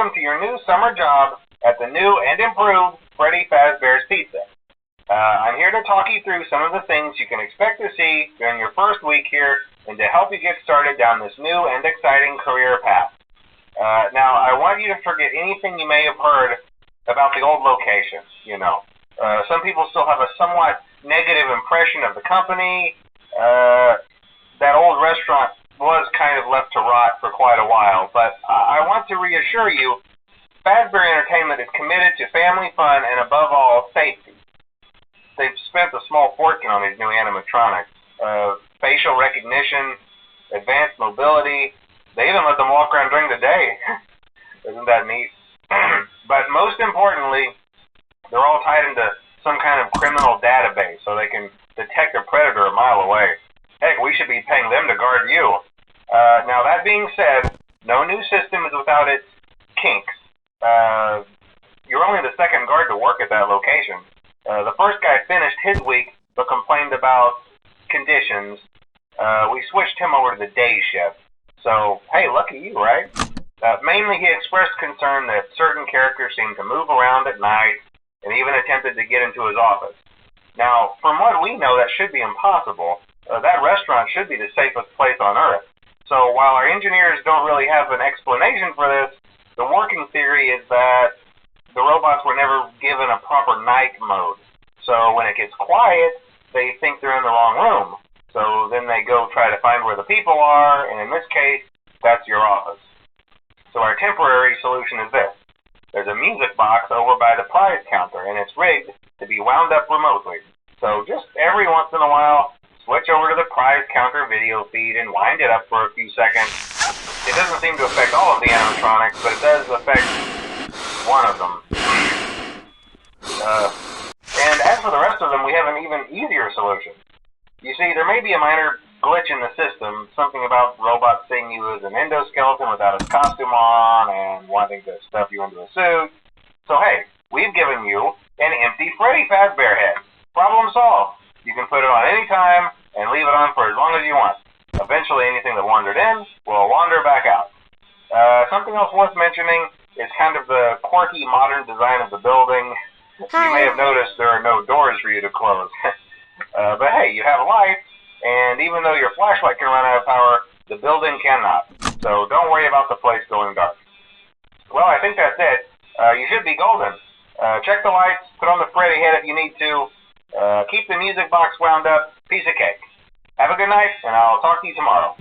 welcome to your new summer job at the new and improved Freddy Fazbear's Pizza. I'm here to talk you through some of the things you can expect to see during your first week here and to help you get started down this new and exciting career path. Now, I want you to forget anything you may have heard about the old location, some people still have a somewhat negative impression of the company. That old restaurant was kind of left to rot for quite a while, but I want to reassure you, Fazbear Entertainment is committed to family fun and, above all, safety. They've spent a small fortune on these new animatronics. Facial recognition, advanced mobility. They even let them walk around during the day. Isn't that neat? But most importantly, they're all tied into some kind of criminal database so they can detect a predator a mile away. Heck, we should be paying them to guard you. Now, that being said, no new system is without its kinks. You're only the second guard to work at that location. The first guy finished his week but complained about conditions. We switched him over to the day shift. So, hey, lucky you, right? Mainly he expressed concern that certain characters seemed to move around at night and even attempted to get into his office. Now, from what we know, that should be impossible. That restaurant should be the safest place on Earth. So while our engineers don't really have an explanation for this, the working theory is that the robots were never given a proper night mode. So when it gets quiet, they think they're in the wrong room. So then they go try to find where the people are, and in this case, that's your office. So our temporary solution is this. There's a music box over by the prize counter, and it's rigged to be wound up remotely. So just every once in a while, switch over to the prize counter video feed and wind it up for a few seconds. It doesn't seem to affect all of the animatronics, but it does affect one of them. And as for the rest of them, we have an even easier solution. You see, there may be a minor glitch in the system, something about robots seeing you as an endoskeleton without a costume on and wanting to stuff you into a suit. So hey, we've given you an empty Freddy Fazbear head. Problem solved. You can put it on any time and leave it on for as long as you want. Eventually anything that wandered in will wander back out. Something else worth mentioning is kind of the quirky modern design of the building. You may have noticed there are no doors for you to close. But hey, you have lights, and even though your flashlight can run out of power, the building cannot. So don't worry about the place going dark. Well, I think that's it. You should be golden. Check the lights, put on the Freddy head if you need to. Keep the music box wound up. Piece of cake. Have a good night, and I'll talk to you tomorrow.